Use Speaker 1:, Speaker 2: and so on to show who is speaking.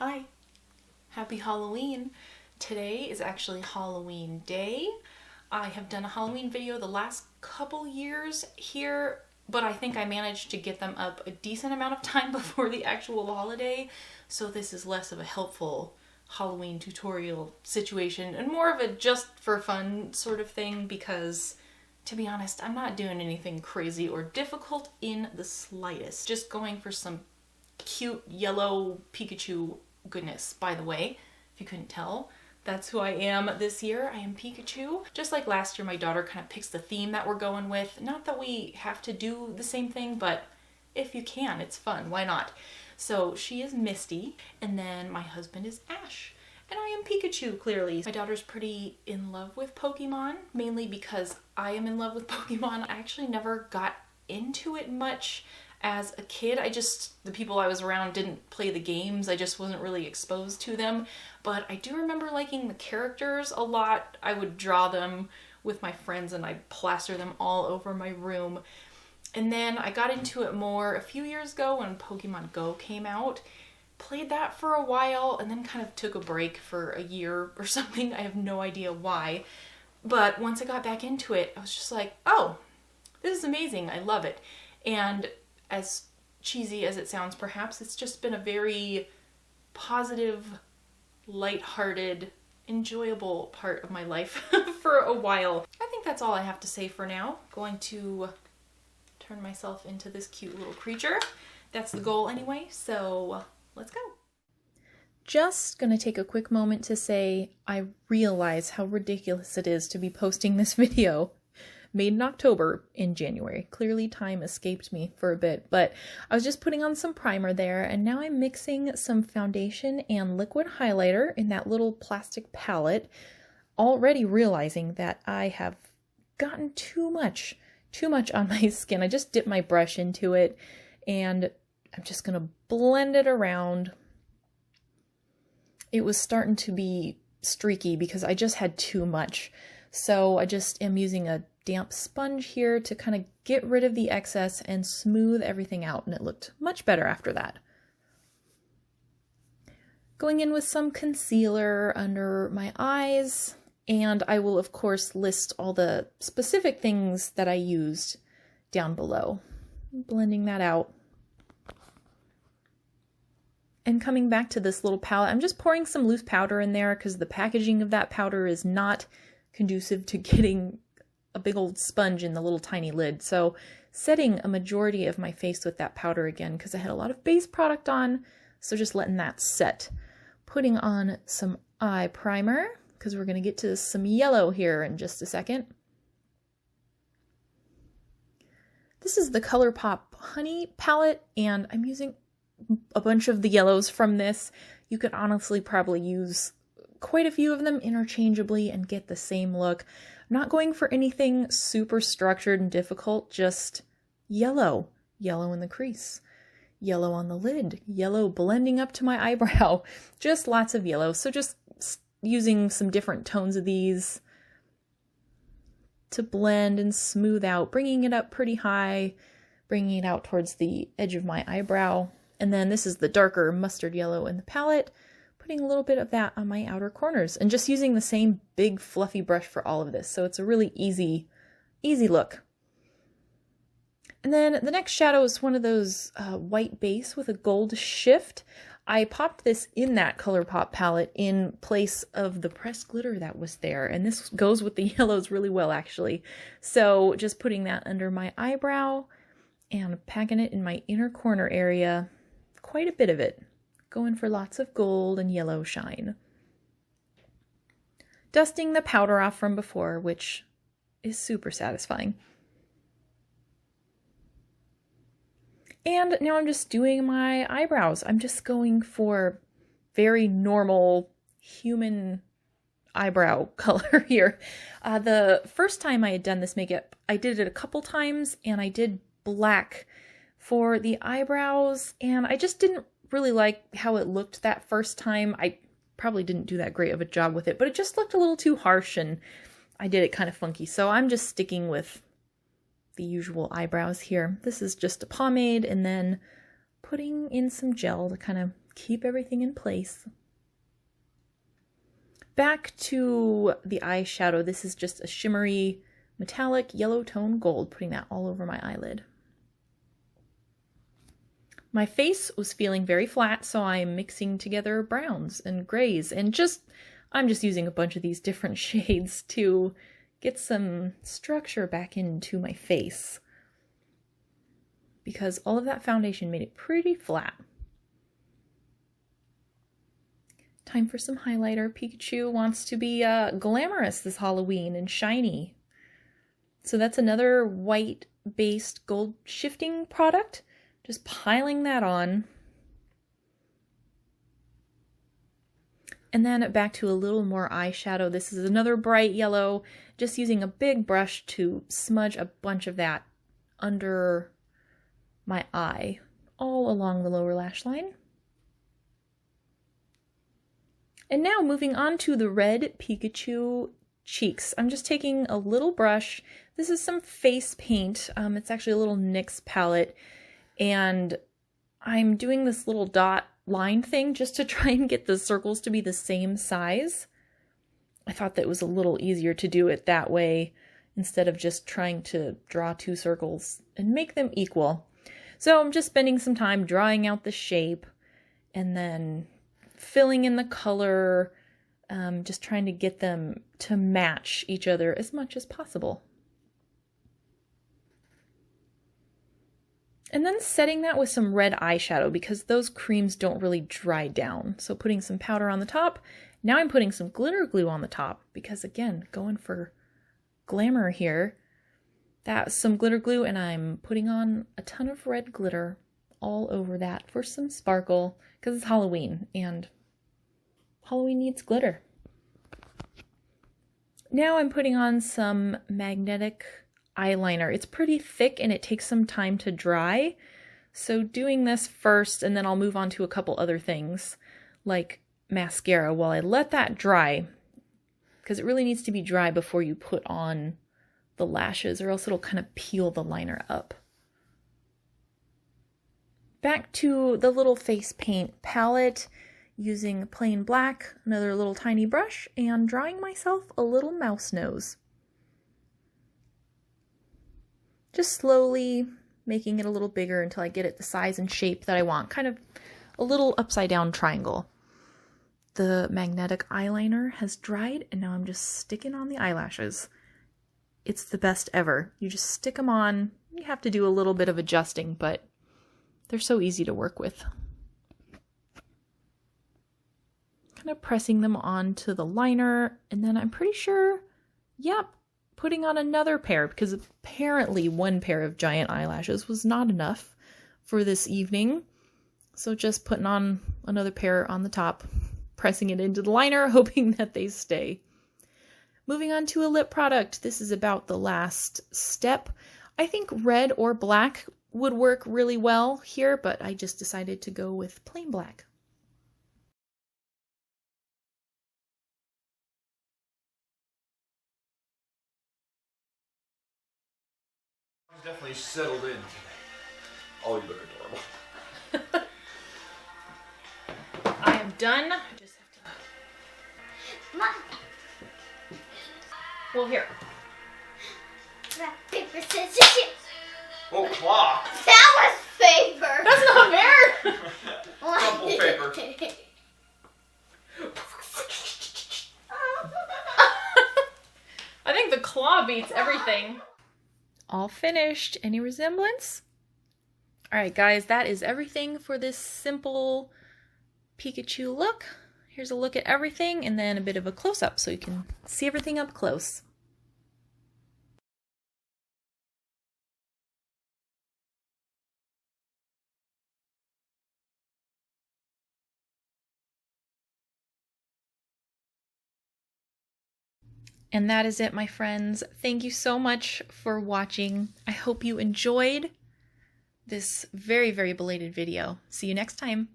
Speaker 1: Hi, happy Halloween. Today is actually Halloween Day. I have done a Halloween video the last couple years here, but I think I managed to get them up a decent amount of time before the actual holiday, so this is less of a helpful Halloween tutorial situation and more of a just for fun sort of thing because, to be honest, I'm not doing anything crazy or difficult in the slightest. Just going for some cute yellow Pikachu goodness. By the way, if you couldn't tell, that's who I am this year. I am Pikachu. Just like last year, my daughter kind of picks the theme that we're going with. Not that we have to do the same thing, but if you can, it's fun. Why not? So she is Misty, and then my husband is Ash. And I am Pikachu, clearly. My daughter's pretty in love with Pokemon, mainly because I am in love with Pokemon. I actually never got into it much as a kid. The people I was around didn't play the games. I just wasn't really exposed to them. But I do remember liking the characters a lot. I would draw them with my friends and I'd plaster them all over my room. And then I got into it more a few years ago when Pokemon Go came out. Played that for a while and then kind of took a break for a year or something. I have no idea why. But once I got back into it, I was just like, oh, this is amazing. I love it. And as cheesy as it sounds, perhaps, it's just been a very positive, lighthearted, enjoyable part of my life for a while. I think that's all I have to say for now. Going to turn myself into this cute little creature. That's the goal anyway, so let's go. Just gonna take a quick moment to say I realize how ridiculous it is to be posting this video made in October in January. Clearly time escaped me for a bit, but I was just putting on some primer there, and now I'm mixing some foundation and liquid highlighter in that little plastic palette, already realizing that I have gotten too much on my skin. I just dipped my brush into it, and I'm just gonna blend it around. It was starting to be streaky because I just had too much. So I just am using a damp sponge here to kind of get rid of the excess and smooth everything out, and it looked much better after that. Going in with some concealer under my eyes, and I will of course list all the specific things that I used down below. Blending that out. And coming back to this little palette, I'm just pouring some loose powder in there because the packaging of that powder is not conducive to getting a big old sponge in the little tiny lid. So setting a majority of my face with that powder again because I had a lot of base product on, so just letting that set. Putting on some eye primer because we're going to get to some yellow here in just a second. This is the Colourpop Honey palette, and I'm using a bunch of the yellows from this. You could honestly probably use quite a few of them interchangeably and get the same look. I'm not going for anything super structured and difficult, just yellow. Yellow in the crease, yellow on the lid, yellow blending up to my eyebrow, just lots of yellow. So just using some different tones of these to blend and smooth out, bringing it up pretty high, bringing it out towards the edge of my eyebrow. And then this is the darker mustard yellow in the palette, putting a little bit of that on my outer corners and just using the same big fluffy brush for all of this. So it's a really easy look. And then the next shadow is one of those white base with a gold shift. I popped this in that Colourpop palette in place of the pressed glitter that was there. And this goes with the yellows really well, actually. So just putting that under my eyebrow and packing it in my inner corner area, quite a bit of it. Going for lots of gold and yellow shine. Dusting the powder off from before, which is super satisfying. And now I'm just doing my eyebrows. I'm just going for very normal human eyebrow color here. The first time I had done this makeup, I did it a couple times, and I did black for the eyebrows, and I just didn't really like how it looked that first time. I probably didn't do that great of a job with it, but it just looked a little too harsh and I did it kind of funky. So I'm just sticking with the usual eyebrows here. This is just a pomade and then putting in some gel to kind of keep everything in place. Back to the eyeshadow. This is just a shimmery metallic yellow tone gold, putting that all over my eyelid. My face was feeling very flat, so I'm mixing together browns and grays, and I'm just using a bunch of these different shades to get some structure back into my face, because all of that foundation made it pretty flat. Time for some highlighter. Pikachu wants to be glamorous this Halloween and shiny. So that's another white-based gold shifting product. Just piling that on. And then back to a little more eyeshadow. This is another bright yellow. Just using a big brush to smudge a bunch of that under my eye, all along the lower lash line. And now moving on to the red Pikachu Cheeks. I'm just taking a little brush. This is some face paint. It's actually a little NYX palette. And I'm doing this little dot line thing just to try and get the circles to be the same size. I thought that it was a little easier to do it that way instead of just trying to draw two circles and make them equal. So I'm just spending some time drawing out the shape and then filling in the color, just trying to get them to match each other as much as possible. And then setting that with some red eyeshadow because those creams don't really dry down. So putting some powder on the top. Now I'm putting some glitter glue on the top because, again, going for glamour here. That's some glitter glue, and I'm putting on a ton of red glitter all over that for some sparkle because it's Halloween and Halloween needs glitter. Now I'm putting on some magnetic eyeliner. It's pretty thick and it takes some time to dry. So doing this first, and then I'll move on to a couple other things like mascara while I let that dry, because it really needs to be dry before you put on the lashes or else it'll kind of peel the liner up. Back to the little face paint palette, using plain black, another little tiny brush, and drawing myself a little mouse nose. Just slowly making it a little bigger until I get it the size and shape that I want. Kind of a little upside down triangle. The magnetic eyeliner has dried and now I'm just sticking on the eyelashes. It's the best ever. You just stick them on. You have to do a little bit of adjusting, but they're so easy to work with. Kind of pressing them onto the liner, and then I'm pretty sure, yep, putting on another pair because apparently one pair of giant eyelashes was not enough for this evening. So just putting on another pair on the top, pressing it into the liner, hoping that they stay. Moving on to a lip product. This is about the last step. I think red or black would work really well here, but I just decided to go with plain black.
Speaker 2: Definitely settled in today. Oh, you look adorable.
Speaker 1: I am done. I just have to...
Speaker 3: Mom.
Speaker 1: Well, here.
Speaker 3: Rock, paper, scissors, shoot.
Speaker 2: Oh, clock.
Speaker 3: That was paper.
Speaker 1: That's not fair!
Speaker 2: Crumple paper.
Speaker 1: I think the claw beats everything. All finished. Any resemblance? Alright guys, that is everything for this simple Pikachu look. Here's a look at everything and then a bit of a close-up so you can see everything up close. And that is it, my friends. Thank you so much for watching. I hope you enjoyed this very, very belated video. See you next time.